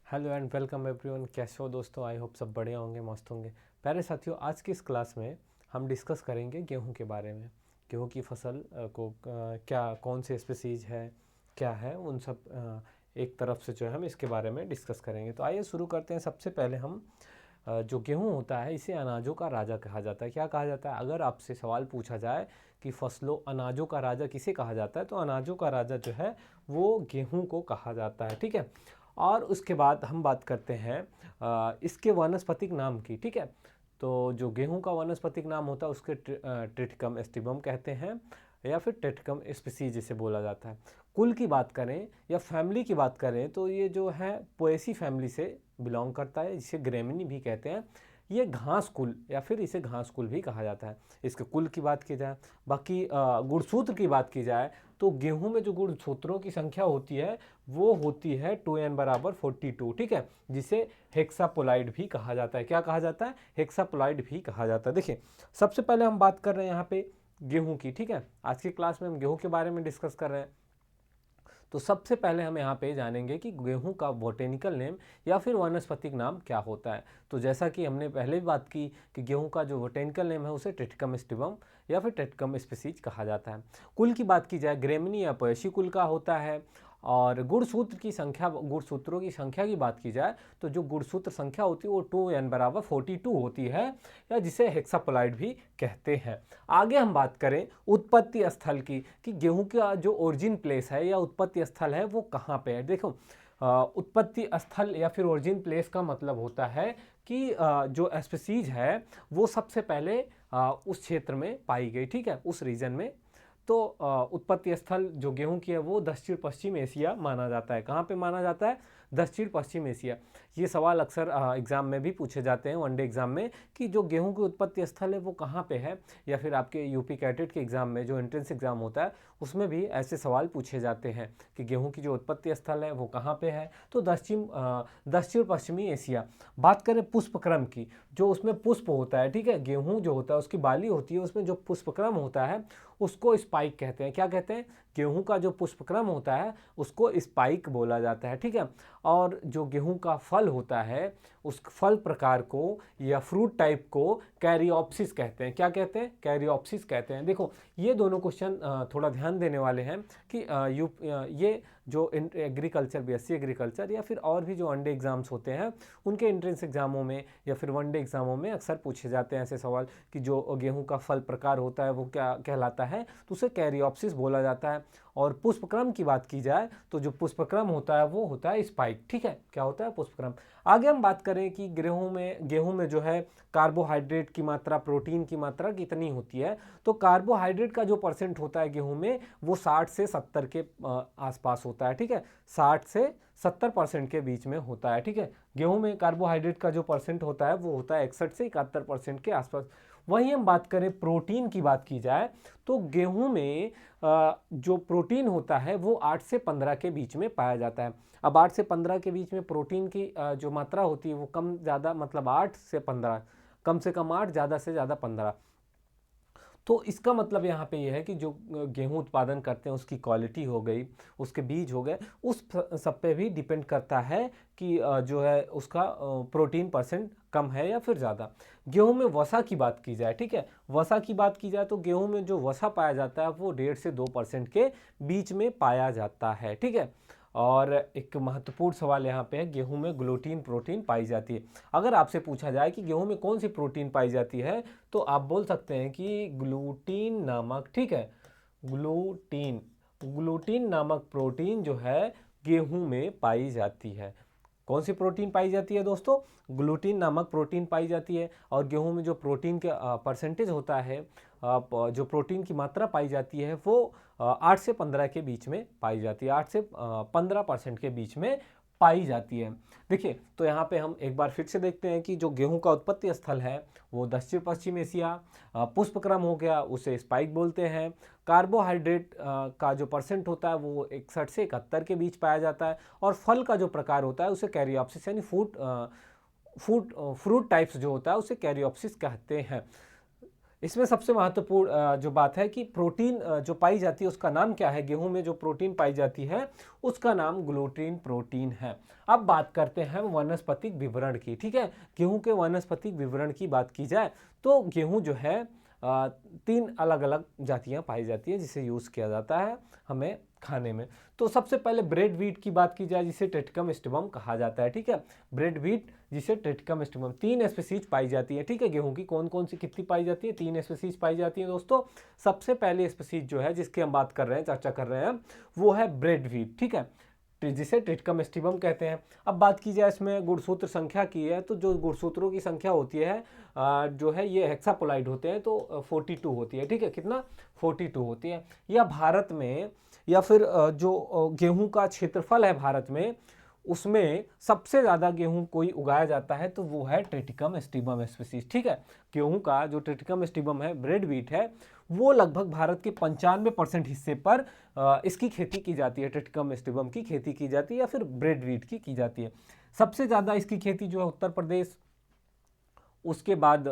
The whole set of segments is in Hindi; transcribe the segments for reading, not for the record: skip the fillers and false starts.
Hello and welcome everyone. कैसे हो दोस्तों? आई होप सब बढ़िया होंगे, मस्त होंगे। प्यारे साथियों, आज की इस क्लास में हम डिस्कस करेंगे गेहूं के बारे में। गेहूं की फसल को क्या कौन से स्पीसीज है, क्या है, उन सब एक तरफ से जो है हम इसके बारे में डिस्कस करेंगे। तो आइए शुरू करते हैं। सबसे पहले हम जो गेहूं होता है इसे अनाजों का राजा कहा जाता है। क्या कहा जाता है? अगर आपसे सवाल पूछा जाए कि फसलों अनाजों का राजा किसे कहा जाता है, तो अनाजों का राजा जो है वो गेहूं को कहा जाता है। ठीक है। और उसके बाद हम बात करते हैं इसके वानस्पतिक नाम की। ठीक है। तो जो गेहूं का वानस्पतिक नाम होता है उसके ट्रिटिकम एस्टिबम कहते हैं, या फिर ट्रिटिकम स्पीसीज जिसे बोला जाता है। कुल की बात करें या फैमिली की बात करें तो ये जो है पोएसी फैमिली से बिलोंग करता है, जिसे ग्रेमिनी भी कहते हैं। ये घास कुल या फिर इसे घास कुल भी कहा जाता है। इसके कुल की बात की जाए। बाकी गुणसूत्र की बात की जाए तो गेहूं में जो गुणसूत्रों की संख्या होती है वो होती है 2n बराबर 42। ठीक है, जिसे हेक्सापोलाइड भी कहा जाता है। क्या कहा जाता है? हेक्सापोलाइड भी कहा जाता है। देखिए, सबसे पहले हम बात कर रहे हैं यहाँ पे गेहूं की। ठीक है, आज की क्लास में हम गेहूं के बारे में डिस्कस कर रहे हैं। तो सबसे पहले हम यहाँ पे जानेंगे कि गेहूं का बोटेनिकल नेम या फिर वानस्पतिक नाम क्या होता है। तो जैसा कि हमने पहले भी बात की कि गेहूं का जो बोटेनिकल नेम है उसे ट्रिटिकम स्टिबम या फिर ट्रिटिकम स्पीसीज कहा जाता है। कुल की बात की जाए, ग्रेमिनी या पोएसी कुल का होता है। और गुणसूत्र की संख्या, गुणसूत्रों की संख्या की बात की जाए तो जो गुणसूत्र संख्या होती है वो 2n बराबर 42 होती है, या जिसे हेक्सापोलाइड भी कहते हैं। आगे हम बात करें उत्पत्ति स्थल की, कि गेहूं का जो ओरिजिन प्लेस है या उत्पत्ति स्थल है वो कहाँ पे है। देखो, उत्पत्ति स्थल या फिर ओरिजिन प्लेस का मतलब होता है कि जो स्पीसीज है वो सबसे पहले उस क्षेत्र में पाई गई। ठीक है, उस रीजन में। तो उत्पत्ति स्थल जो गेहूं की है वो दक्षिण पश्चिम एशिया माना जाता है। कहाँ पे माना जाता है? दक्षिण पश्चिम एशिया। ये सवाल अक्सर एग्जाम में भी पूछे जाते हैं, वनडे एग्जाम में, कि जो गेहूं की उत्पत्ति स्थल है वो कहाँ पे है। या फिर आपके यूपी कैडेट के एग्जाम में जो एंट्रेंस एग्जाम होता है उसमें भी ऐसे सवाल पूछे जाते हैं कि गेहूं की जो उत्पत्ति स्थल है वो कहाँ पे है। तो दक्षिण पश्चिमी एशिया। बात करें पुष्पक्रम की, जो उसमें पुष्प होता है। ठीक है, गेहूं जो होता है उसकी बाली होती है, उसमें जो पुष्पक्रम होता है उसको स्पाइक कहते हैं। क्या कहते हैं? गेहूं का जो पुष्पक्रम होता है उसको स्पाइक बोला जाता है। ठीक है। और जो गेहूं का फल होता है उस फल प्रकार को या फ्रूट टाइप को कैरियोप्सिस कहते हैं। क्या कहते हैं? कैरियोप्सिस कहते हैं। देखो, ये दोनों क्वेश्चन थोड़ा ध्यान देने वाले हैं कि ये जो एग्रीकल्चर, बीएससी एग्रीकल्चर या फिर और भी जो वनडे एग्जाम्स होते हैं उनके एंट्रेंस एग्जामों में या फिर वनडे एग्जामों में अक्सर पूछे जाते हैं ऐसे सवाल कि जो गेहूं का फल प्रकार होता है वो क्या कहलाता है, तो उसे कैरियोप्सिस बोला जाता है। और पुष्पक्रम की बात की जाए तो जो पुष्पक्रम होता है वो होता है स्पाइक। ठीक है, क्या होता है? पुष्पक्रम। आगे हम बात करें कि गेहूं में जो है कार्बोहाइड्रेट की मात्रा, प्रोटीन की मात्रा कितनी होती है। तो कार्बोहाइड्रेट का जो परसेंट होता है गेहूं में वो 60 से 70 के आसपास होता है। ठीक है, 60 से 70% के बीच में होता है। ठीक है, गेहूं में कार्बोहाइड्रेट का जो परसेंट होता है वो होता है 61 से 71% के आसपास। वहीं हम बात करें प्रोटीन की बात की जाए तो गेहूं में जो प्रोटीन होता है वो 8 से 15 के बीच में पाया जाता है। अब 8 से 15 के बीच में प्रोटीन की जो मात्रा होती है वो कम ज़्यादा, मतलब 8 से 15, कम से कम 8, ज़्यादा से ज़्यादा 15। तो इसका मतलब यहाँ पे ये है कि जो गेहूं उत्पादन करते हैं उसकी क्वालिटी हो गई, उसके बीज हो गए, उस सब पे भी डिपेंड करता है कि जो है उसका प्रोटीन परसेंट कम है या फिर ज़्यादा। गेहूं में वसा की बात की जाए, ठीक है, वसा की बात की जाए तो गेहूं में जो वसा पाया जाता है वो 1.5 से 2% के बीच में पाया जाता है। ठीक है। और एक महत्वपूर्ण सवाल यहाँ पे है, गेहूं में ग्लूटीन प्रोटीन पाई जाती है। अगर आपसे पूछा जाए कि गेहूं में कौन सी प्रोटीन पाई जाती है तो आप बोल सकते हैं कि ग्लूटीन नामक, ठीक है, ग्लूटीन ग्लूटीन नामक प्रोटीन जो है गेहूं में पाई जाती है। कौन सी प्रोटीन पाई जाती है दोस्तों? ग्लूटीन नामक प्रोटीन पाई जाती है। और गेहूं में जो प्रोटीन का परसेंटेज होता है, जो प्रोटीन की मात्रा पाई जाती है वो 8 से 15 के बीच में पाई जाती है। 8 से 15% के बीच में पाई जाती है। देखिए, तो यहाँ पे हम एक बार फिर से देखते हैं कि जो गेहूं का उत्पत्ति स्थल है वो दक्षिण पश्चिम एशिया। पुष्पक्रम हो गया, उसे स्पाइक बोलते हैं। कार्बोहाइड्रेट का जो परसेंट होता है वो 61 से 71 के बीच पाया जाता है। और फल का जो प्रकार होता है उसे कैरियोप्सिस यानी फ्रूट टाइप्स जो होता है उसे कैरियोप्सिस कहते हैं। इसमें सबसे महत्वपूर्ण जो बात है कि प्रोटीन जो पाई जाती है उसका नाम क्या है। गेहूं में जो प्रोटीन पाई जाती है उसका नाम ग्लूटीन प्रोटीन है। अब बात करते हैं वानस्पतिक विवरण की। ठीक है, गेहूं के वानस्पतिक विवरण की बात की जाए तो गेहूं जो है 3 अलग अलग जातियां पाई जाती हैं जिसे यूज़ किया जाता है हमें खाने में। तो सबसे पहले ब्रेड व्हीट की बात की जाए जिसे टेटिकम स्टिबम कहा जाता है। ठीक है, ब्रेड व्हीट जिसे टेटिकम स्टिबम, 3 स्पीसीज पाई जाती है। ठीक है, गेहूं की कौन कौन सी कितनी पाई जाती है? 3 स्पीसीज पाई जाती है दोस्तों। सबसे पहले स्पीसीज जो है जिसकी हम बात कर रहे हैं, चर्चा कर रहे हैं, वो है ब्रेड व्हीट। ठीक है, जिसे टेटिकम स्टिबम कहते हैं। अब बात की जाए इसमें गुणसूत्र संख्या की है तो जो गुणसूत्रों की संख्या होती है जो है ये हेक्सापोलाइड होते हैं तो 42 होती है। ठीक है, कितना? 42 होती है। या भारत में, या फिर जो गेहूं का क्षेत्रफल है भारत में, उसमें सबसे ज़्यादा गेहूं कोई उगाया जाता है तो वो है टेटिकम स्टिबम स्पीसीज। ठीक है, गेहूं का जो टेटिकम स्टिबम है, ब्रेड व्हीट है, वो लगभग भारत के 95% हिस्से पर इसकी खेती की जाती है। टेटिकम स्टिबम की खेती की जाती है या फिर ब्रेड व्हीट की जाती है। सबसे ज़्यादा इसकी खेती जो है उत्तर प्रदेश, उसके बाद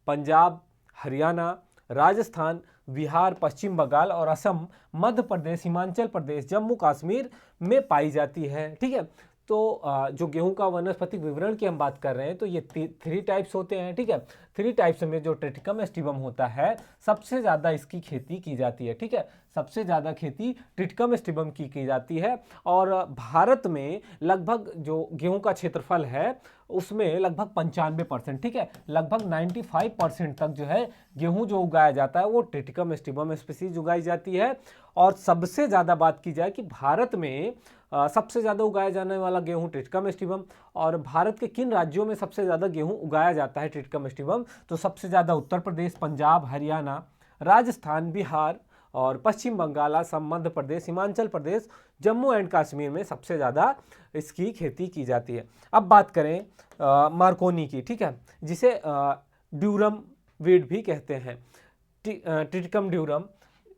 पंजाब, हरियाणा, राजस्थान, बिहार, पश्चिम बंगाल और असम, मध्य प्रदेश, हिमाचल प्रदेश, जम्मू कश्मीर में पाई जाती है। ठीक है, तो जो गेहूं का वनस्पतिक विवरण की हम बात कर रहे हैं तो ये 3 टाइप्स होते हैं। ठीक है, 3 टाइप्स में जो टेटिकम स्टिबम होता है सबसे ज़्यादा इसकी खेती की जाती है। ठीक है, सबसे ज़्यादा खेती टेटिकम स्टिबम की जाती है। और भारत में लगभग जो गेहूं का क्षेत्रफल है उसमें लगभग 95%, ठीक है, लगभग 95% तक जो है गेहूं जो उगाया जाता है वो टेटिकम स्टिबम स्पीसीज उगाई जाती है। और सबसे ज़्यादा बात की जाए कि भारत में सबसे ज़्यादा उगाया जाने वाला गेहूं टेटिकम स्टिबम, और भारत के किन राज्यों में सबसे ज़्यादा गेहूं उगाया जाता है टेटिकम स्टिबम, तो सबसे ज़्यादा उत्तर प्रदेश, पंजाब, हरियाणा, राजस्थान, बिहार और पश्चिम बंगाल, असम, मध्य प्रदेश, हिमाचल प्रदेश, जम्मू एंड कश्मीर में सबसे ज़्यादा इसकी खेती की जाती है। अब बात करें मार्कोनी की। ठीक है, जिसे ड्यूरम वीट भी कहते हैं। टिटिकम ड्यूरम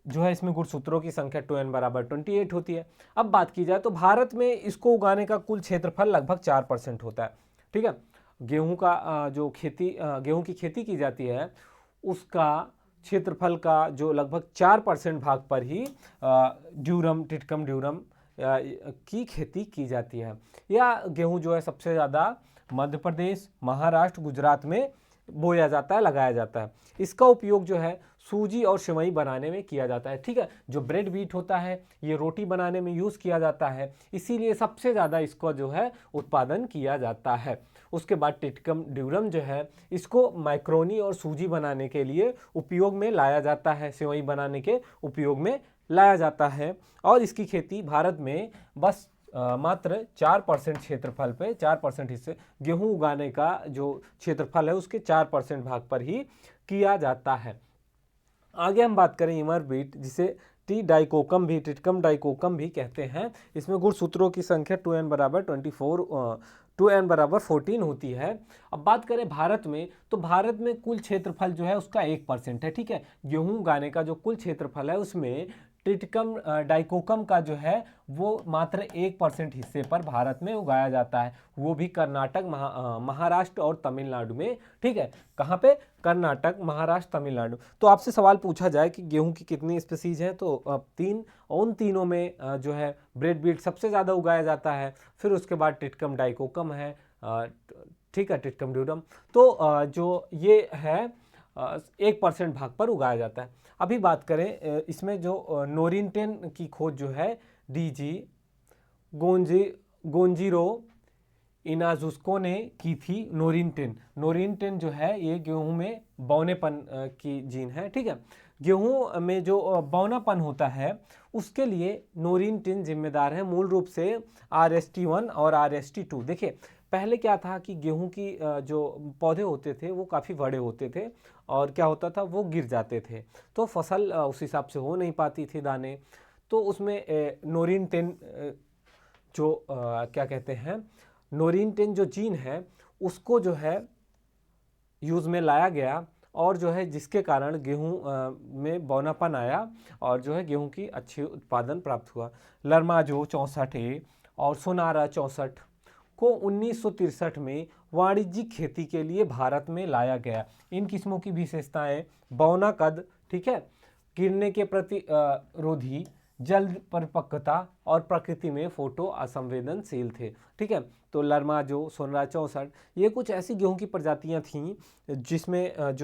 जो है इसमें गुणसूत्रों की संख्या 2n बराबर 28 होती है। अब बात की जाए तो भारत में इसको उगाने का कुल क्षेत्रफल लगभग 4% होता है। ठीक है, गेहूं का जो खेती गेहूं की खेती की जाती है उसका क्षेत्रफल का जो लगभग 4% भाग पर ही ड्यूरम, टिटिकम ड्यूरम की खेती की जाती है। या गेहूं जो है सबसे ज़्यादा मध्य प्रदेश, महाराष्ट्र, गुजरात में बोया जाता है, लगाया जाता है। इसका उपयोग जो है सूजी और सेवई बनाने में किया जाता है। ठीक है, जो ब्रेड व्हीट होता है ये रोटी बनाने में यूज़ किया जाता है, इसीलिए सबसे ज़्यादा इसको जो है उत्पादन किया जाता है। उसके बाद टिटिकम ड्यूरम जो है इसको मैक्रोनी और सूजी बनाने के लिए उपयोग में लाया जाता है, सेवई बनाने के उपयोग में लाया जाता है। और इसकी खेती भारत में बस मात्र 4% क्षेत्रफल पे, 4% हिस्से गेहूं उगाने का जो क्षेत्रफल है उसके 4% भाग पर ही किया जाता है। आगे हम बात करें इमर बीट, जिसे टी डाइकोकम भी, टिटिकम डाइकोकम भी कहते हैं। इसमें गुणसूत्रों की संख्या 2n बराबर 14 होती है। अब बात करें भारत में तो भारत में कुल क्षेत्रफल जो है उसका 1% है। ठीक है, गेहूं उगाने का जो कुल क्षेत्रफल है उसमें टिटिकम डाइकोकम का जो है वो मात्र 1% हिस्से पर भारत में उगाया जाता है, वो भी कर्नाटक, महाराष्ट्र और तमिलनाडु में। ठीक है, कहाँ पे? कर्नाटक, महाराष्ट्र, तमिलनाडु। तो आपसे सवाल पूछा जाए कि गेहूं की कितनी स्पीसीज हैं तो 3, उन तीनों में जो है ब्रेड व्हीट सबसे ज़्यादा उगाया जाता है, फिर उसके बाद टिटिकम डाइकोकम है, ठीक है, टिटिकम ड्यूरम। तो जो ये है 1% भाग पर उगाया जाता है। अभी बात करें इसमें जो नोरिनटेन की खोज जो है डीजी गोंजीरो इनाजुस्को ने की थी। नोरिनटेन जो है ये गेहूं में बौनेपन की जीन है। ठीक है, गेहूं में जो बौनापन होता है उसके लिए नोरिनटेन जिम्मेदार है, मूल रूप से RST1 और RST2। देखिए पहले क्या था कि गेहूं की जो पौधे होते थे वो काफ़ी बड़े होते थे और क्या होता था वो गिर जाते थे, तो फसल उस हिसाब से हो नहीं पाती थी दाने। तो उसमें नोरिनटेन जो क्या कहते हैं, नोरिनटेन जो जीन है उसको जो है यूज़ में लाया गया और जो है जिसके कारण गेहूं में बौनापन आया और जो है गेहूं की अच्छी उत्पादन प्राप्त हुआ। लर्माजो 64A और सोनारा 64 को 1963 में वाणिज्यिक खेती के लिए भारत में लाया गया। इन किस्मों की विशेषताएं बौना कद, ठीक है, गिरने के प्रति रोधी, जल्द परिपक्वता और प्रकृति में फोटो असंवेदनशील थे। ठीक है, तो लरमाजो, सोनराज 64, ये कुछ ऐसी गेहूं की प्रजातियां थीं जिसमें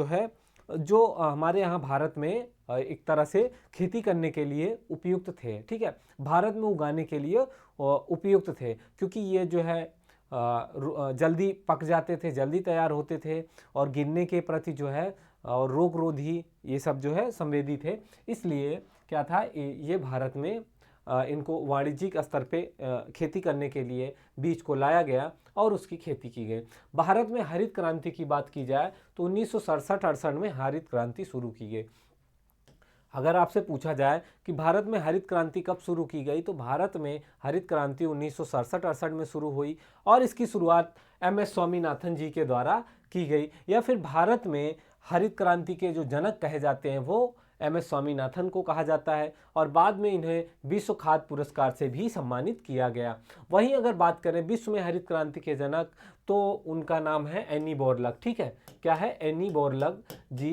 जो हमारे यहाँ भारत में एक तरह से खेती करने के लिए उपयुक्त थे। ठीक है, भारत में उगाने के लिए उपयुक्त थे, क्योंकि ये जो है जल्दी पक जाते थे, जल्दी तैयार होते थे और गिरने के प्रति जो है और रोग रोधी ये सब जो है संवेदी थे। इसलिए क्या था, ये भारत में इनको वाणिज्यिक स्तर पे खेती करने के लिए बीज को लाया गया और उसकी खेती की गई। भारत में हरित क्रांति की बात की जाए तो 1967-68 में हरित क्रांति शुरू की गई। अगर आपसे पूछा जाए कि भारत में हरित क्रांति कब शुरू की गई, तो भारत में हरित क्रांति 1967-68 में शुरू हुई और इसकी शुरुआत MS स्वामीनाथन जी के द्वारा की गई। या फिर भारत में हरित क्रांति के जो जनक कहे जाते हैं वो MS स्वामीनाथन को कहा जाता है और बाद में इन्हें विश्व खाद्य पुरस्कार से भी सम्मानित किया गया। वहीं अगर बात करें विश्व में हरित क्रांति के जनक, तो उनका नाम है एनी बोरलग। ठीक है, क्या है, एनी बोरलग जी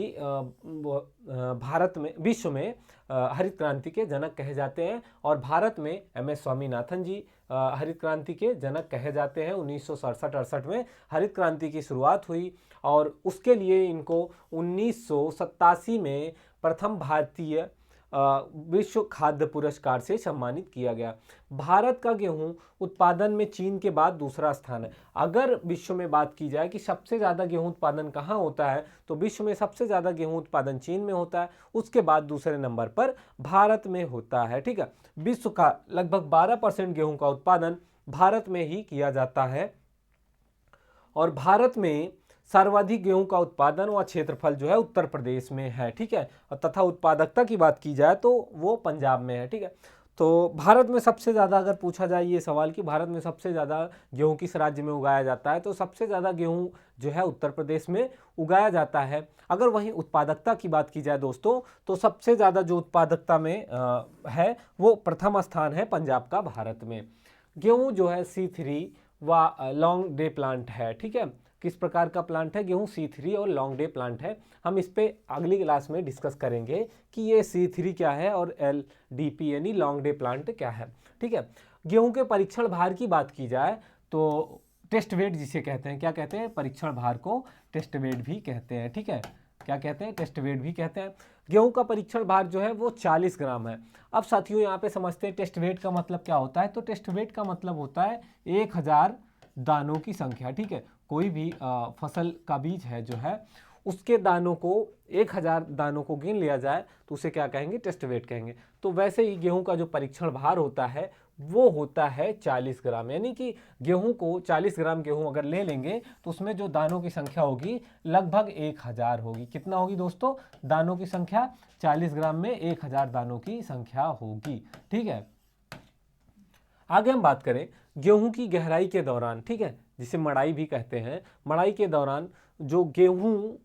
भारत में विश्व में हरित क्रांति के जनक कहे जाते हैं और भारत में MS स्वामीनाथन जी हरित क्रांति के जनक कहे जाते हैं। 1967-68 में हरित क्रांति की शुरुआत हुई और उसके लिए इनको 1987 में प्रथम भारतीय विश्व खाद्य पुरस्कार से सम्मानित किया गया। भारत का गेहूं उत्पादन में चीन के बाद दूसरा स्थान है। अगर विश्व में बात की जाए कि सबसे ज़्यादा गेहूं उत्पादन कहाँ होता है, तो विश्व में सबसे ज़्यादा गेहूं उत्पादन चीन में होता है, उसके बाद दूसरे नंबर पर भारत में होता है। ठीक है, विश्व का लगभग 12% गेहूं का उत्पादन भारत में ही किया जाता है और भारत में सर्वाधिक गेहूं का उत्पादन व क्षेत्रफल जो है उत्तर प्रदेश में है। ठीक है, तथा उत्पादकता की बात की जाए तो वो पंजाब में है। ठीक है, तो भारत में सबसे ज़्यादा अगर पूछा जाए ये सवाल कि भारत में सबसे ज़्यादा गेहूं किस राज्य में उगाया जाता है, तो सबसे ज़्यादा गेहूं जो है उत्तर प्रदेश में उगाया जाता है। अगर वहीं उत्पादकता की बात की जाए दोस्तों, तो सबसे ज़्यादा जो उत्पादकता में है वो प्रथम स्थान है पंजाब का भारत में। गेहूँ जो है C3 व लॉन्ग डे प्लांट है। ठीक है, किस प्रकार का प्लांट है, गेहूं C3 और लॉन्ग डे प्लांट है। हम इस पे अगली क्लास में डिस्कस करेंगे कि ये C3 क्या है और LDP यानी लॉन्ग डे प्लांट क्या है। ठीक है, गेहूं के परीक्षण भार की बात की जाए तो टेस्ट वेट जिसे कहते हैं, क्या कहते हैं, परीक्षण भार को टेस्ट वेट भी कहते हैं। ठीक है, क्या कहते हैं, टेस्ट वेट भी कहते हैं। गेहूं का परीक्षण भार जो है वो 40 ग्राम है। अब साथियों यहाँ पे समझते हैं टेस्ट वेट का मतलब क्या होता है। तो टेस्ट वेट का मतलब होता है 1000 दानों की संख्या। ठीक है, कोई भी फसल का बीज है जो है उसके दानों को 1000 दानों को गिन लिया जाए तो उसे क्या कहेंगे, टेस्ट वेट कहेंगे। तो वैसे ही गेहूं का जो परीक्षण भार होता है वो होता है 40 ग्राम, यानी कि गेहूं को 40 ग्राम गेहूं अगर ले लेंगे तो उसमें जो दानों की संख्या होगी लगभग 1000 होगी। कितना होगी दोस्तों, दानों की संख्या 40 ग्राम में 1000 दानों की संख्या होगी। ठीक है, आगे हम बात करें गेहूं की गहराई के दौरान, ठीक है, जिसे मड़ाई भी कहते हैं। मड़ाई के दौरान जो गेहूं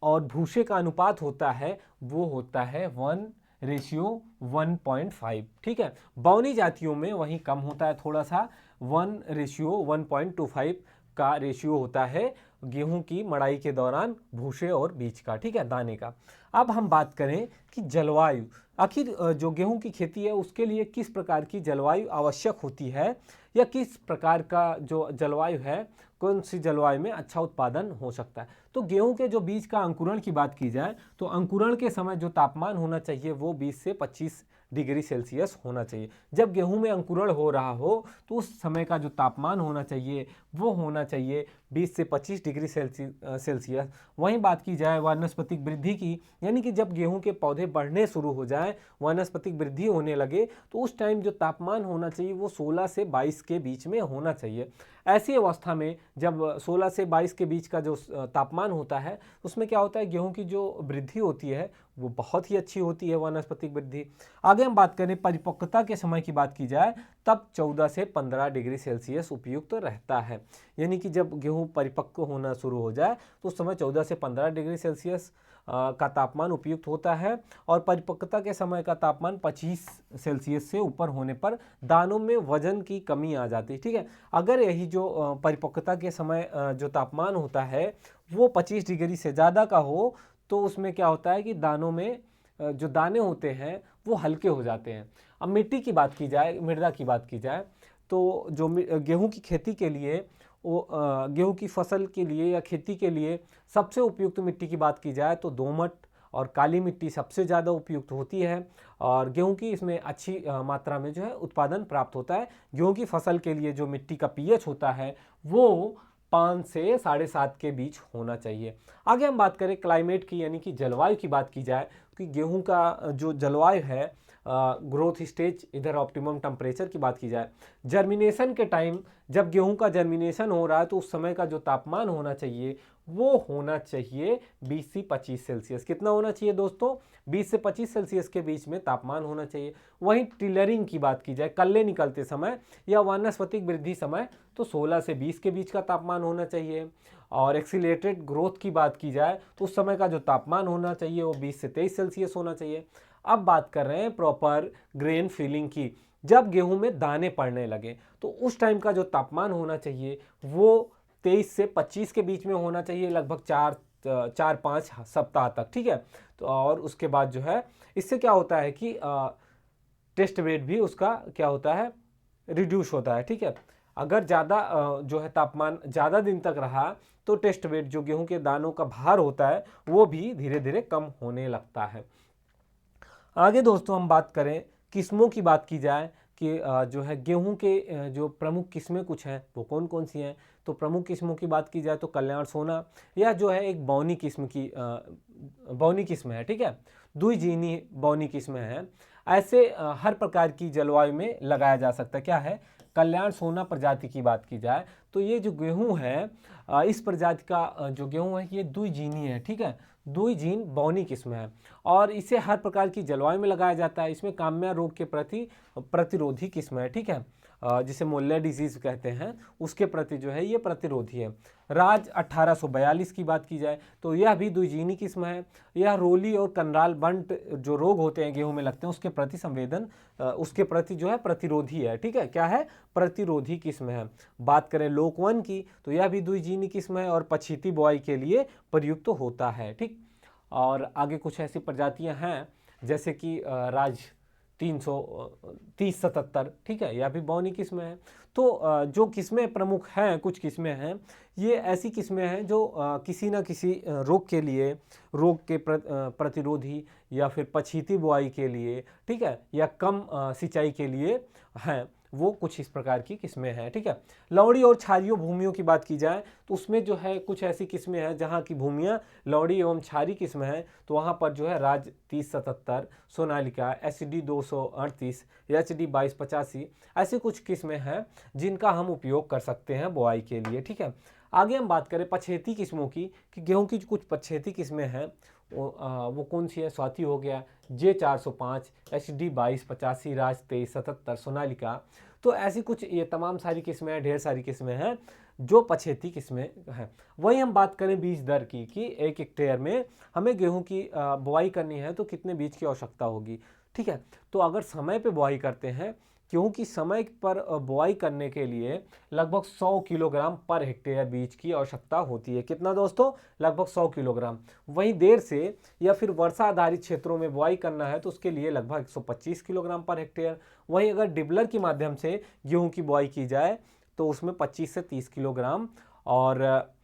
और भूसे का अनुपात होता है वो होता है 1:1.5। ठीक है, बौनी जातियों में वहीं कम होता है थोड़ा सा, 1:1.25 का रेशियो होता है गेहूं की मड़ाई के दौरान भूसे और बीज का। ठीक है, दाने का। अब हम बात करें कि जलवायु, आखिर जो गेहूं की खेती है उसके लिए किस प्रकार की जलवायु आवश्यक होती है या किस प्रकार का जो जलवायु है, कौन सी जलवायु में अच्छा उत्पादन हो सकता है। तो गेहूं के जो बीज का अंकुरण की बात की जाए तो अंकुरण के समय जो तापमान होना चाहिए वो 20 से 25 डिग्री सेल्सियस होना चाहिए। जब गेहूं में अंकुरण हो रहा हो तो उस समय का जो तापमान होना चाहिए वो होना चाहिए 20 से 25 डिग्री सेल्सियस। वहीं बात की जाए वानस्पतिक वृद्धि की, यानी कि जब गेहूं के पौधे बढ़ने शुरू हो जाए, वानस्पतिक वृद्धि होने लगे, तो उस टाइम जो तापमान होना चाहिए वो 16 से 22 के बीच में होना चाहिए। ऐसी अवस्था में जब 16 से 22 के बीच का जो तापमान होता है उसमें क्या होता है, गेहूं की जो वृद्धि होती है वो बहुत ही अच्छी होती है, वानस्पतिक वृद्धि। आगे हम बात करें परिपक्वता के समय की बात की जाए तब 14 से 15 डिग्री सेल्सियस उपयुक्त रहता है। यानी कि जब गेहूं परिपक्व होना शुरू हो जाए तो उस समय 14 से 15 डिग्री सेल्सियस का तापमान उपयुक्त होता है और परिपक्वता के समय का तापमान 25 सेल्सियस से ऊपर होने पर दानों में वजन की कमी आ जाती है। ठीक है, अगर यही जो परिपक्वता के समय जो तापमान होता है वो 25 डिग्री से ज़्यादा का हो तो उसमें क्या होता है कि दानों में जो दाने होते हैं वो हल्के हो जाते हैं। अब मिट्टी की बात की जाए, मृदा की बात की जाए तो जो गेहूं की खेती के लिए वो गेहूं की फसल के लिए या खेती के लिए सबसे उपयुक्त मिट्टी की बात की जाए तो दोमट और काली मिट्टी सबसे ज़्यादा उपयुक्त होती है और गेहूं की इसमें अच्छी मात्रा में जो है उत्पादन प्राप्त होता है। गेहूं की फसल के लिए जो मिट्टी का पीएच होता है वो 5 से 7.5 के बीच होना चाहिए। आगे हम बात करें क्लाइमेट की यानी कि जलवायु की बात की जाए कि गेहूं का जो जलवायु है ग्रोथ स्टेज, इधर ऑप्टिमम टेम्परेचर की बात की जाए, जर्मिनेशन के टाइम जब गेहूं का जर्मिनेशन हो रहा है तो उस समय का जो तापमान होना चाहिए वो होना चाहिए 20 से 25 सेल्सियस। कितना होना चाहिए दोस्तों? 20 से 25 सेल्सियस के बीच में तापमान होना चाहिए। वहीं टिलरिंग की बात की जाए, कल्ले निकलते समय या वानस्पतिक वृद्धि समय, तो 16 से 20 के बीच का तापमान होना चाहिए। और एक्सीलरेटेड ग्रोथ की बात की जाए तो उस समय का जो तापमान होना चाहिए वो 20 से 23 सेल्सियस होना चाहिए। अब बात कर रहे हैं प्रॉपर ग्रेन फिलिंग की। जब गेहूं में दाने पड़ने लगे तो उस टाइम का जो तापमान होना चाहिए वो 23 से 25 के बीच में होना चाहिए, लगभग 4-5 सप्ताह तक। ठीक है, तो और उसके बाद जो है इससे क्या होता है कि टेस्ट वेट भी उसका क्या होता है, रिड्यूस होता है। ठीक है, अगर ज़्यादा जो है तापमान ज़्यादा दिन तक रहा तो टेस्ट वेट, जो गेहूं के दानों का भार होता है, वो भी धीरे धीरे कम होने लगता है। आगे दोस्तों हम बात करें किस्मों की बात की जाए कि जो है गेहूं के जो प्रमुख किस्में कुछ हैं वो कौन कौन सी हैं। तो प्रमुख किस्मों की बात की जाए तो कल्याण सोना या जो है एक बौनी किस्म की बौनी किस्म है। ठीक है, द्विजीनी बौनी किस्म है। ऐसे हर प्रकार की जलवायु में लगाया जा सकता है। क्या है? कल्याण सोना प्रजाति की बात की जाए तो ये जो गेहूं है इस प्रजाति का जो गेहूं है ये द्विजीनी है। ठीक है, द्विजीन बौनी किस्म है और इसे हर प्रकार की जलवायु में लगाया जाता है। इसमें काम्या रोग के प्रति प्रतिरोधी किस्म है। ठीक है, जिसे मोल्ले डिजीज कहते हैं उसके प्रति जो है ये प्रतिरोधी है। राज 1842 की बात की जाए तो यह भी द्विजीनी किस्म है। यह रोली और कनराल बंट जो रोग होते हैं गेहूं में लगते हैं उसके प्रति उसके प्रति जो है प्रतिरोधी है। ठीक है, क्या है? प्रतिरोधी किस्म है। बात करें लोकवन की तो यह भी द्विजीनी किस्म है और पछीती बुआई के लिए प्रयुक्त होता है। ठीक, और आगे कुछ ऐसी प्रजातियां हैं जैसे कि राज 330-77। ठीक है, यह भी बौनी किस्म है। तो जो किस्में प्रमुख हैं, कुछ किस्में हैं, ये ऐसी किस्में हैं जो किसी न किसी रोग के लिए, रोग के प्रतिरोधी या फिर पछीती बुआई के लिए, ठीक है, या कम सिंचाई के लिए हैं। वो कुछ इस प्रकार की किस्में हैं। ठीक है, लौड़ी और क्षारीय भूमियों की बात की जाए तो उसमें जो है कुछ ऐसी किस्में हैं जहाँ की भूमियाँ लौड़ी एवं क्षारी किस्म है। तो वहाँ पर जो है राज 3077, सोनालिका, HD 238, HD 2285 ऐसी कुछ किस्में हैं जिनका हम उपयोग कर सकते हैं बुआई के लिए। ठीक है, आगे हम बात करें पछेती किस्मों की कि गेहूं की कुछ पछेती किस्में हैं वो कौन सी है? स्वाति हो गया, J405, HD 2285, राज 2377, सोनालिका। तो ऐसी कुछ ये तमाम सारी किस्में हैं, ढेर सारी किस्में हैं जो पछेती किस्में हैं। वहीं हम बात करें बीज दर की कि 1 हेक्टेयर में हमें गेहूं की बुआई करनी है तो कितने बीज की आवश्यकता होगी। ठीक है, तो अगर समय पे बुआई करते हैं, क्योंकि समय पर बुआई करने के लिए लगभग 100 किलोग्राम पर हेक्टेयर बीज की आवश्यकता होती है। कितना दोस्तों? लगभग 100 किलोग्राम। वहीं देर से या फिर वर्षा आधारित क्षेत्रों में बुआई करना है तो उसके लिए लगभग 125 किलोग्राम पर हेक्टेयर। वहीं अगर डिबलर के माध्यम से गेहूं की बुआई की जाए तो उसमें 25 से 30 किलोग्राम, और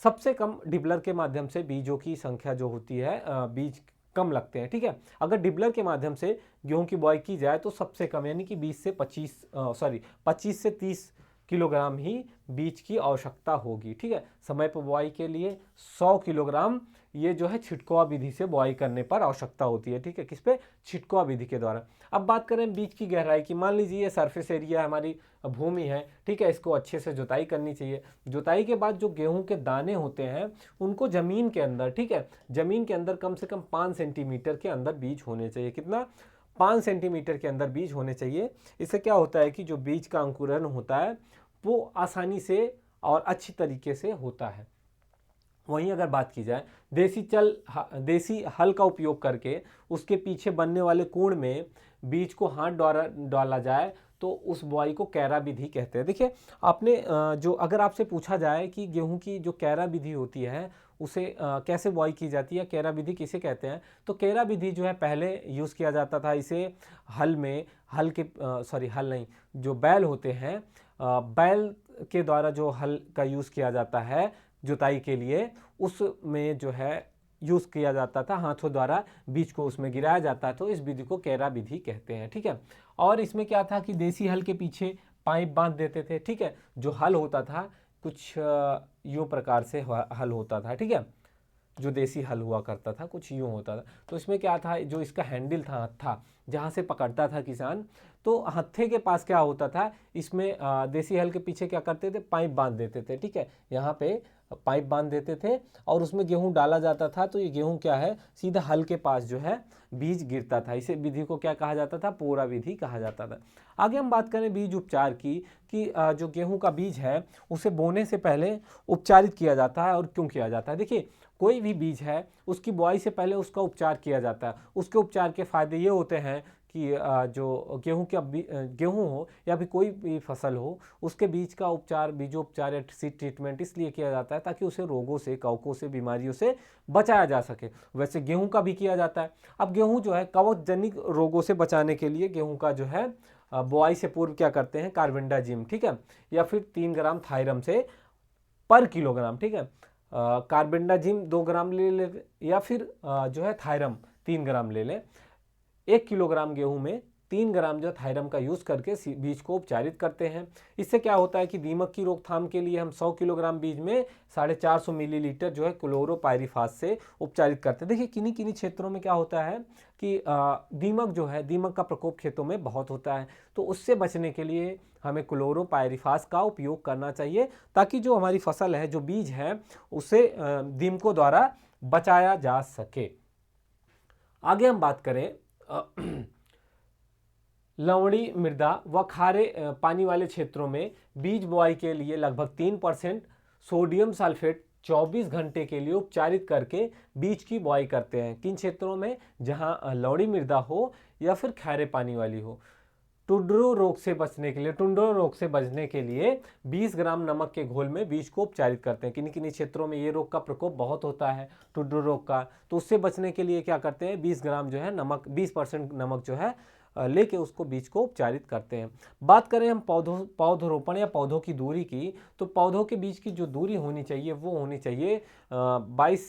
सबसे कम डिबलर के माध्यम से बीजों की संख्या जो होती है, बीज कम लगते हैं। ठीक है, अगर डिबलर के माध्यम से गेहूं की बुआई की जाए तो सबसे कम यानी कि 25 से 30 किलोग्राम ही बीज की आवश्यकता होगी। ठीक है, समय पर बुआई के लिए 100 किलोग्राम ये जो है छिटकुआ विधि से बुआई करने पर आवश्यकता होती है। ठीक है, किस पे? छिटकुआ विधि के द्वारा। अब बात करें बीज की गहराई की। मान लीजिए ये सरफेस एरिया हमारी भूमि है। ठीक है, इसको अच्छे से जुताई करनी चाहिए। जुताई के बाद जो गेहूं के दाने होते हैं उनको जमीन के अंदर, ठीक है, जमीन के अंदर कम से कम 5 सेंटीमीटर के अंदर बीज होने चाहिए। कितना? 5 सेंटीमीटर के अंदर बीज होने चाहिए। इससे क्या होता है कि जो बीज का अंकुरण होता है वो आसानी से और अच्छी तरीके से होता है। वहीं अगर बात की जाए देसी हल का उपयोग करके उसके पीछे बनने वाले कुंड में बीज को हाथ द्वारा डाला जाए तो उस बुआई को कैरा विधि कहते हैं। देखिए आपने जो अगर आपसे पूछा जाए कि गेहूं की जो कैरा विधि होती है उसे कैसे बुआई की जाती है, कैरा विधि किसे कहते हैं, तो कैरा विधि जो है पहले यूज़ किया जाता था। इसे हल में हल के हल नहीं, जो बैल होते हैं बैल के द्वारा जो हल का यूज़ किया जाता है जुताई के लिए, उसमें जो है यूज़ किया जाता था, हाथों द्वारा बीज को उसमें गिराया जाता, तो इस विधि को कैरा विधि कहते हैं। ठीक है, और इसमें क्या था कि देसी हल के पीछे पाइप बांध देते थे। ठीक है, जो हल होता था कुछ यूं प्रकार से हल होता था। ठीक है, जो देसी हल हुआ करता था कुछ यूं होता था। तो इसमें क्या था, जो इसका हैंडल था हत्था, जहाँ से पकड़ता था किसान, तो हत्थे के पास क्या होता था, इसमें देसी हल के पीछे क्या करते थे, पाइप बांध देते थे। ठीक है, यहाँ पे पाइप बांध देते थे और उसमें गेहूं डाला जाता था। तो ये गेहूं क्या है, सीधा हल के पास जो है बीज गिरता था। इसे विधि को क्या कहा जाता था, पोरा विधि कहा जाता था। आगे हम बात करें बीज उपचार की, कि जो गेहूं का बीज है उसे बोने से पहले उपचारित किया जाता है। और क्यों किया जाता है, देखिए कोई भी बीज है उसकी बुआई से पहले उसका उपचार किया जाता है। उसके उपचार के फायदे ये होते हैं कि जो गेहूं हो या भी कोई भी फसल हो, उसके बीज का उपचार, बीजोपचार या सीड ट्रीटमेंट इसलिए किया जाता है ताकि उसे रोगों से, कवकों से, बीमारियों से बचाया जा सके। वैसे गेहूं का भी किया जाता है। अब गेहूं जो है कवक जनित रोगों से बचाने के लिए गेहूं का जो है बुआई से पूर्व क्या करते हैं, कार्बेंडाजिम, ठीक है, या फिर 3 ग्राम थायरम से पर किलोग्राम, ठीक है, कार्बेंडाजिम 2 ग्राम ले ले, या फिर जो है थायरम 3 ग्राम ले लें। 1 किलोग्राम गेहूं में 3 ग्राम जो थायरम का यूज़ करके बीज को उपचारित करते हैं। इससे क्या होता है कि दीमक की रोकथाम के लिए हम 100 किलोग्राम बीज में 450 मिलीलीटर जो है क्लोरोपायरिफास से उपचारित करते हैं। देखिए किन्हीं किन्हीं क्षेत्रों में क्या होता है कि दीमक जो है, दीमक का प्रकोप खेतों में बहुत होता है, तो उससे बचने के लिए हमें क्लोरोपायरिफास का उपयोग करना चाहिए ताकि जो हमारी फसल है, जो बीज है, उसे दीमकों द्वारा बचाया जा सके। आगे हम बात करें लवणी मृदा व खारे पानी वाले क्षेत्रों में बीज बुआई के लिए लगभग 3% सोडियम सल्फेट 24 घंटे के लिए उपचारित करके बीज की बुआई करते हैं। किन क्षेत्रों में, जहां लवणी मृदा हो या फिर खारे पानी वाली हो। टुंड्रो रोग से बचने के लिए 20 ग्राम नमक के घोल में बीज को उपचारित करते हैं। किन्हीं किन्हीं क्षेत्रों में ये रोग का प्रकोप बहुत होता है, टुंड्रो रोग का, तो उससे बचने के लिए क्या करते हैं, 20 ग्राम जो है नमक, 20% नमक जो है लेके उसको बीज को उपचारित करते हैं। बात करें हम पौधरोपण या पौधों की दूरी की, तो पौधों के बीच की जो दूरी होनी चाहिए वो होनी चाहिए 22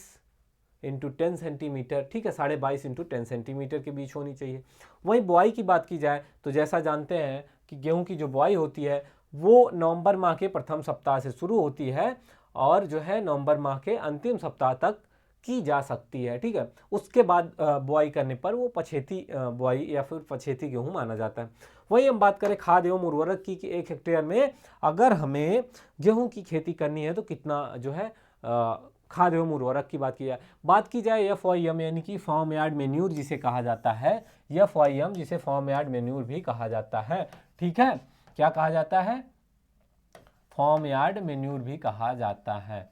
इंटू 10 सेंटीमीटर, ठीक है, 22.5 इंटू 10 सेंटीमीटर के बीच होनी चाहिए। वहीं बुआई की बात की जाए तो जैसा जानते हैं कि गेहूं की जो बुआई होती है वो नवंबर माह के प्रथम सप्ताह से शुरू होती है और जो है नवंबर माह के अंतिम सप्ताह तक की जा सकती है। ठीक है, उसके बाद बुआई करने पर वो पछेती बुआई या फिर पछेती गेहूं माना जाता है। वही हम बात करें खाद एवं उर्वरक की, कि 1 हेक्टेयर में अगर हमें गेहूं की खेती करनी है तो कितना जो है खाद एवं उर्वरक की बात की जाए FYM यानी कि फार्म यार्ड मेन्यूर जिसे कहा जाता है, FYM जिसे फार्म यार्ड मेन्यूर भी कहा जाता है। ठीक है, क्या कहा जाता है, फार्म यार्ड मेन्यूर भी कहा जाता है।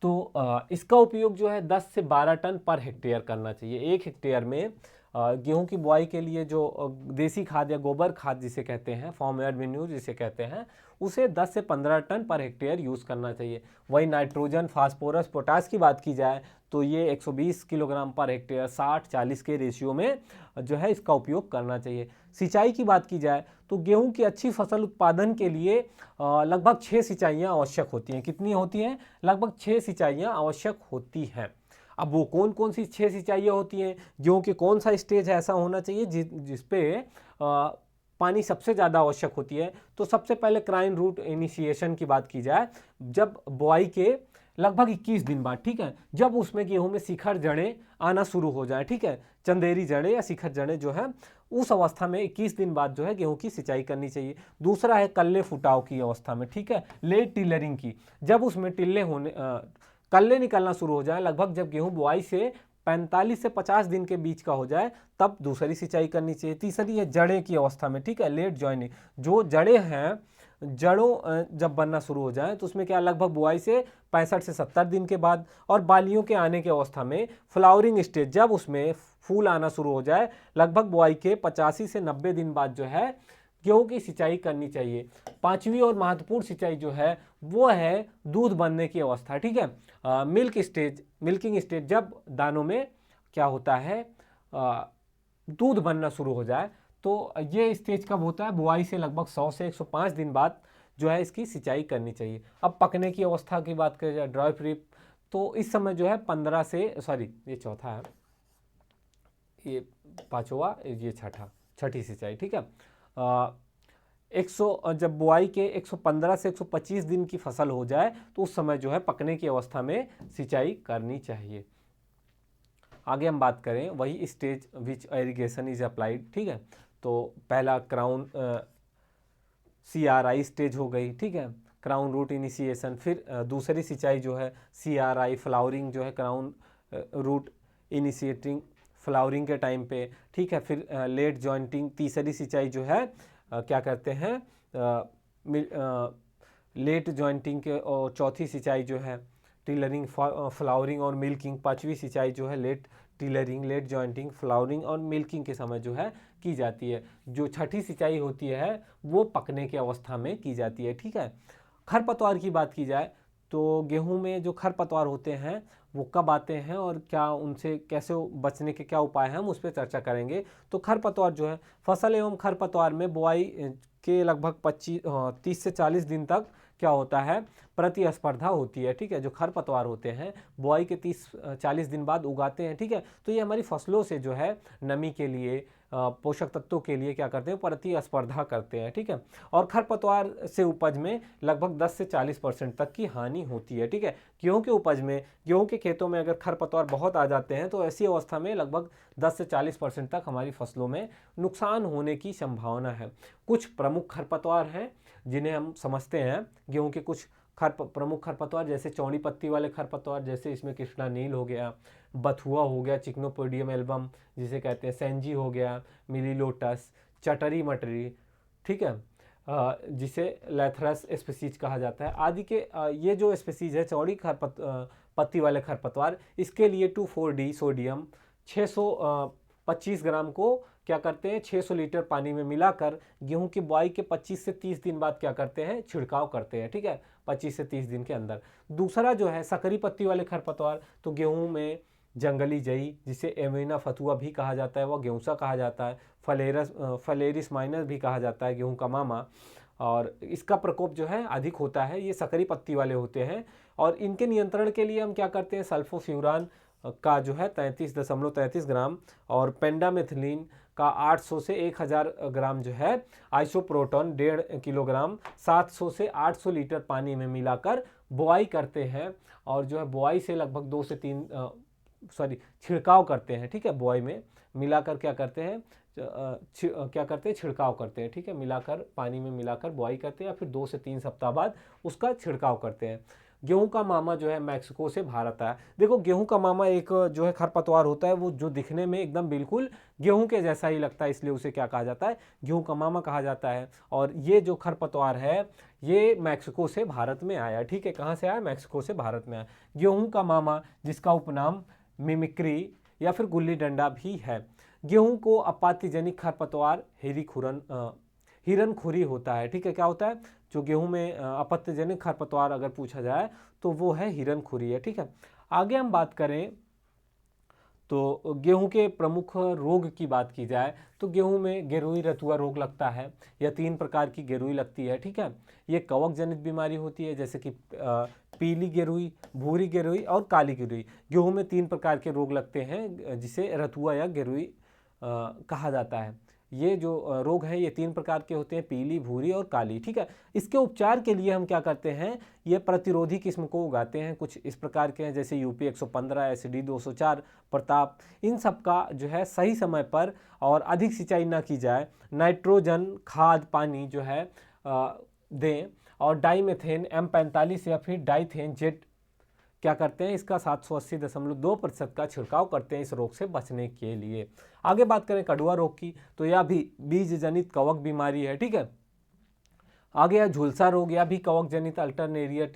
तो इसका उपयोग जो है 10 से 12 टन पर हेक्टेयर करना चाहिए। 1 हेक्टेयर में गेहूं की बुआई के लिए जो देसी खाद या गोबर खाद जिसे कहते हैं, फार्म यार्ड मेन्यूर जिसे कहते हैं, उसे 10 से 15 टन पर हेक्टेयर यूज़ करना चाहिए। वही नाइट्रोजन, फास्फोरस, पोटास की बात की जाए तो ये 120 किलोग्राम पर हेक्टेयर 60-40 के रेशियो में जो है इसका उपयोग करना चाहिए। सिंचाई की बात की जाए तो गेहूं की अच्छी फसल उत्पादन के लिए लगभग 6 सिंचाइयाँ आवश्यक होती हैं। कितनी होती हैं, लगभग 6 सिंचाइयाँ आवश्यक होती हैं। अब वो कौन कौन सी 6 सिंचाइयाँ होती हैं, गेहूं के कौन सा स्टेज ऐसा होना चाहिए जिसपे पानी सबसे ज़्यादा आवश्यक होती है। तो सबसे पहले क्राइन रूट इनिशिएशन की बात की जाए, जब बुआई के लगभग 21 दिन बाद, ठीक है, जब उसमें गेहूं में शिखर जड़ें आना शुरू हो जाए, ठीक है, चंदेरी जड़ें या शिखर जड़ें जो है, उस अवस्था में 21 दिन बाद जो है गेहूं की सिंचाई करनी चाहिए। दूसरा है कल्ले फुटाव की अवस्था में, ठीक है, लेट टिलरिंग की, जब उसमें कल्ले निकलना शुरू हो जाए, लगभग जब गेहूं बुआई से 45 से 50 दिन के बीच का हो जाए, तब दूसरी सिंचाई करनी चाहिए। तीसरी है जड़ें की अवस्था में, ठीक है, लेट जॉइनिंग, जो जड़ें हैं जड़ों जब बनना शुरू हो जाए तो उसमें क्या लगभग बुआई से 65 से 70 दिन के बाद, और बालियों के आने की अवस्था में फ्लावरिंग स्टेज जब उसमें फूल आना शुरू हो जाए लगभग बुआई के 85 से 90 दिन बाद जो है गेहूं की सिंचाई करनी चाहिए। पांचवी और महत्वपूर्ण सिंचाई जो है वो है दूध बनने की अवस्था, ठीक है, मिल्किंग स्टेज जब दानों में क्या होता है दूध बनना शुरू हो जाए, तो ये स्टेज कब होता है, बुआई से लगभग 100 से 105 दिन बाद जो है इसकी सिंचाई करनी चाहिए। अब पकने की अवस्था की बात करें जाए ड्राई फ्रीप, तो इस समय जो है 15 से ये चौथा है, ये पांचवा, ये छठी सिंचाई, ठीक है। 100 जब बुआई के 115 से 125 दिन की फसल हो जाए तो उस समय जो है पकने की अवस्था में सिंचाई करनी चाहिए। आगे हम बात करें वही stage which irrigation is applied, ठीक है। तो पहला क्राउन CRI स्टेज हो गई, ठीक है, क्राउन रूट इनिशिएशन। फिर दूसरी सिंचाई जो है CRI फ्लावरिंग जो है, क्राउन रूट इनिशिएटिंग फ्लावरिंग के टाइम पे, ठीक है। फिर लेट जॉइंटिंग तीसरी सिंचाई जो है क्या करते हैं लेट जॉइंटिंग के, और चौथी सिंचाई जो है टिलरिंग फ्लावरिंग और मिल्किंग, पांचवी सिंचाई जो है late tillering late jointing flowering और मिल्किंग के समय जो है की जाती है। जो छठी सिंचाई होती है वो पकने की अवस्था में की जाती है, ठीक है। खरपतवार की बात की जाए तो गेहूं में जो खरपतवार होते हैं वो कब आते हैं और क्या उनसे कैसे बचने के क्या उपाय हैं, हम उस पर चर्चा करेंगे। तो खरपतवार जो है फसल एवं खरपतवार में बुआई के लगभग 30 से 40 दिन तक क्या होता है प्रतिस्पर्धा होती है, ठीक है। जो खरपतवार होते हैं बुआई के 30-40 दिन बाद उगाते हैं, ठीक है। तो ये हमारी फसलों से जो है नमी के लिए पोषक तत्वों के लिए क्या करते हैं प्रतिस्पर्धा करते हैं, ठीक है। और खरपतवार से उपज में लगभग 10 से 40% तक की हानि होती है, ठीक है। गेहूं के उपज में, गेहूं के खेतों में अगर खरपतवार बहुत आ जाते हैं तो ऐसी अवस्था में लगभग 10 से 40% तक हमारी फसलों में नुकसान होने की संभावना है। कुछ प्रमुख खरपतवार हैं जिन्हें हम समझते हैं। गेहूं के कुछ प्रमुख खरपतवार जैसे चौड़ी पत्ती वाले खरपतवार, जैसे इसमें कृष्णा नील हो गया, बथुआ हो गया, चिकनोपोडियम एल्बम जिसे कहते हैं, सेंजी हो गया, मिली लोटस, चटरी मटरी, ठीक है, जिसे लैथरस स्पीसीज कहा जाता है आदि के। ये जो स्पीसीज है चौड़ी पत्ती वाले खरपतवार, इसके लिए 2,4-D सोडियम 625 ग्राम को क्या करते हैं 600 लीटर पानी में मिलाकर गेहूं की बुआई के 25 से 30 दिन बाद क्या करते हैं छिड़काव करते हैं, ठीक है, 25 से 30 दिन के अंदर। दूसरा जो है सकरी पत्ती वाले खरपतवार, तो गेहूं में जंगली जई जिसे एविना फतुआ भी कहा जाता है, वह गेहूंसा कहा जाता है, फलेरिस माइनस भी कहा जाता है, गेहूं का मामा, और इसका प्रकोप जो है अधिक होता है। ये सकरी पत्ती वाले होते हैं और इनके नियंत्रण के लिए हम क्या करते हैं सल्फोफ्यूरान का जो है 33.33 ग्राम और पेंडामेथिलीन का 800 से 1000 ग्राम जो है, आइसोप्रोटॉन 1.5 किलोग्राम 700 से 800 लीटर पानी में मिलाकर बुआई करते हैं। और जो है बुआई से लगभग 2 से 3 छिड़काव करते हैं, ठीक है। बुआई में मिलाकर क्या करते हैं छिड़काव करते हैं, ठीक है, मिलाकर पानी में मिलाकर बुआई करते हैं या फिर 2 से 3 सप्ताह बाद उसका छिड़काव करते हैं। गेहूं का मामा जो है मैक्सिको से भारत आया। देखो गेहूं का मामा एक जो है खरपतवार होता है, वो जो दिखने में एकदम बिल्कुल गेहूं के जैसा ही लगता है, इसलिए उसे क्या कहा जाता है गेहूं का मामा कहा जाता है। और ये जो खरपतवार है ये मैक्सिको से भारत में आया, ठीक है। कहाँ से आया, मैक्सिको से भारत में आया। गेहूं का मामा जिसका उपनाम मिमिक्री या फिर गुल्ली डंडा भी है। गेहूं को अपात्यजनिक खरपतवार हिरनखुरी होता है, ठीक है। क्या होता है जो गेहूं में अपत्यजनिक खरपतवार अगर पूछा जाए तो वो है हिरनखुरी है, ठीक है। आगे हम बात करें तो गेहूं के प्रमुख रोग की बात की जाए तो गेहूं में गेरुई रतुआ रोग लगता है। यह 3 प्रकार की गेरुई लगती है, ठीक है। ये कवक जनित बीमारी होती है जैसे कि पीली गेरुई, भूरी गेरुई और काली गेरुई। गेहूं में 3 प्रकार के रोग लगते हैं जिसे रतुआ या गेरुई कहा जाता है। ये जो रोग हैं ये 3 प्रकार के होते हैं, पीली, भूरी और काली, ठीक है। इसके उपचार के लिए हम क्या करते हैं, ये प्रतिरोधी किस्म को उगाते हैं। कुछ इस प्रकार के हैं जैसे UP 115, SD 204, प्रताप। इन सब का जो है सही समय पर और अधिक सिंचाई ना की जाए, नाइट्रोजन खाद पानी जो है दें, और डाइमेथेन M45 या फिर डाइथेन जेट क्या करते हैं इसका 780.2% का छिड़काव करते हैं इस रोग से बचने के लिए। आगे बात करें कड़ुआ रोग की, तो यह भी बीज जनित कवक बीमारी है, ठीक है। आ गया झुलसा रोग, या भी कवक जनित अल्टरनेरिया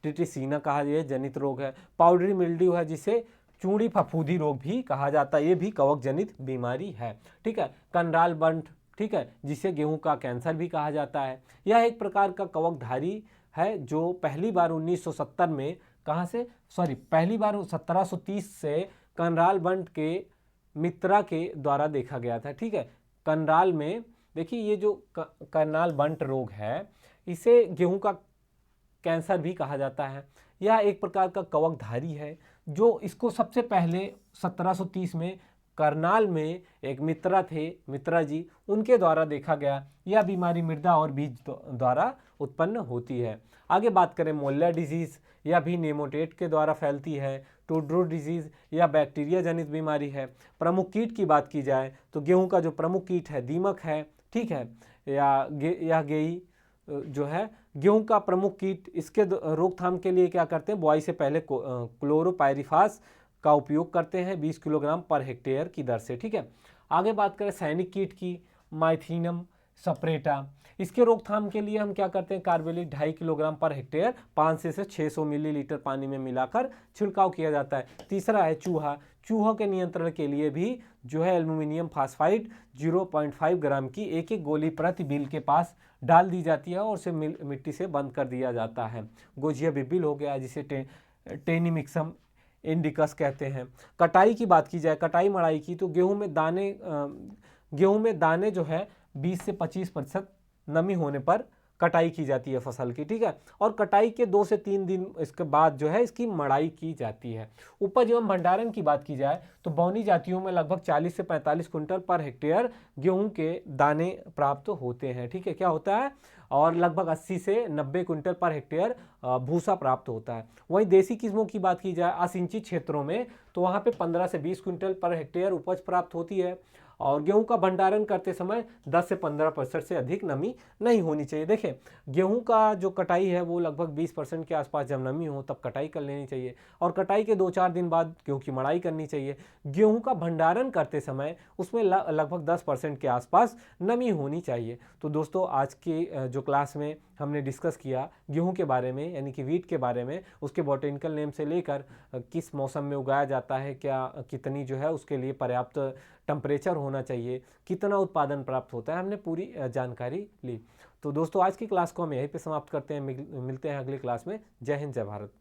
टिटिसीना कहा यह जनित रोग है। पाउडरी मिल्ड्यू है जिसे चूड़ी फफूंदी रोग भी कहा जाता है, ये भी कवक जनित बीमारी है। ठीक है। कंडाल बंट, ठीक है, जिसे गेहूं का कैंसर भी कहा जाता है। यह एक प्रकार का कवकधारी है जो पहली बार 1970 में कहाँ से, पहली बार 1730 से कंडाल बंट के मित्रा के द्वारा देखा गया था। ठीक है। कंडाल में देखिए ये जो कंडाल बंट रोग है इसे गेहूं का कैंसर भी कहा जाता है। यह एक प्रकार का कवकधारी है जो इसको सबसे पहले 1730 में करनाल में एक मित्रा थे, मित्रा जी, उनके द्वारा देखा गया। यह बीमारी मृदा और बीज द्वारा उत्पन्न होती है। आगे बात करें मोल्ला डिजीज, यह भी नेमोटेट के द्वारा फैलती है। टूड्रो डिजीज या बैक्टीरिया जनित बीमारी है। प्रमुख कीट की बात की जाए तो गेहूं का जो प्रमुख कीट है दीमक है। ठीक है। या गेई जो है गेहूं का प्रमुख कीट, इसके रोकथाम के लिए क्या करते हैं, बुआई से पहले क्लोरोपायरिफास का उपयोग करते हैं 20 किलोग्राम पर हेक्टेयर की दर से। ठीक है। आगे बात करें सैनिक कीट की, माइथीनम सप्रेटा, इसके रोकथाम के लिए हम क्या करते हैं, कार्बेलिक 2.5 किलोग्राम पर हेक्टेयर 500 से 600 मिलीलीटर पानी में मिलाकर छिड़काव किया जाता है। तीसरा है चूहा, चूहों के नियंत्रण के लिए भी जो है एल्यूमिनियम फास्फाइड 0.5 ग्राम की एक एक गोली प्रति बिल के पास डाल दी जाती है और उसे मिट्टी से बंद कर दिया जाता है। गोजिया बिबिल हो गया जिसे टेनिमिक्सम इंडिकस कहते हैं। कटाई की बात की जाए, कटाई मड़ाई की, तो गेहूं में दाने जो है 20 से 25% नमी होने पर कटाई की जाती है फसल की। ठीक है। और कटाई के 2 से 3 दिन इसके बाद जो है इसकी मड़ाई की जाती है। उपज एवं भंडारण की बात की जाए तो बौनी जातियों में लगभग 40 से 45 कुंटल पर हेक्टेयर गेहूं के दाने प्राप्त होते हैं। ठीक है, क्या होता है, और लगभग 80 से 90 कुंटल पर हेक्टेयर भूसा प्राप्त होता है। वहीं देसी किस्मों की बात की जाए असिंचित क्षेत्रों में तो वहाँ पे 15 से 20 कुंटल पर हेक्टेयर उपज प्राप्त होती है। और गेहूं का भंडारण करते समय 10 से 15% से अधिक नमी नहीं होनी चाहिए। देखिए गेहूं का जो कटाई है वो लगभग 20% के आसपास जब नमी हो तब कटाई कर लेनी चाहिए, और कटाई के 2-4 दिन बाद गेहूं की मड़ाई करनी चाहिए। गेहूं का भंडारण करते समय उसमें लगभग 10% के आसपास नमी होनी चाहिए। तो दोस्तों आज के जो क्लास में हमने डिस्कस किया गेहूं के बारे में, यानी कि वीट के बारे में, उसके बॉटेनिकल नेम से लेकर किस मौसम में उगाया जाता है, क्या कितनी जो है उसके लिए पर्याप्त टेम्परेचर होना चाहिए, कितना उत्पादन प्राप्त होता है, हमने पूरी जानकारी ली। तो दोस्तों आज की क्लास को हम यहीं पे समाप्त करते हैं, मिलते हैं अगली क्लास में। जय हिंद, जय भारत।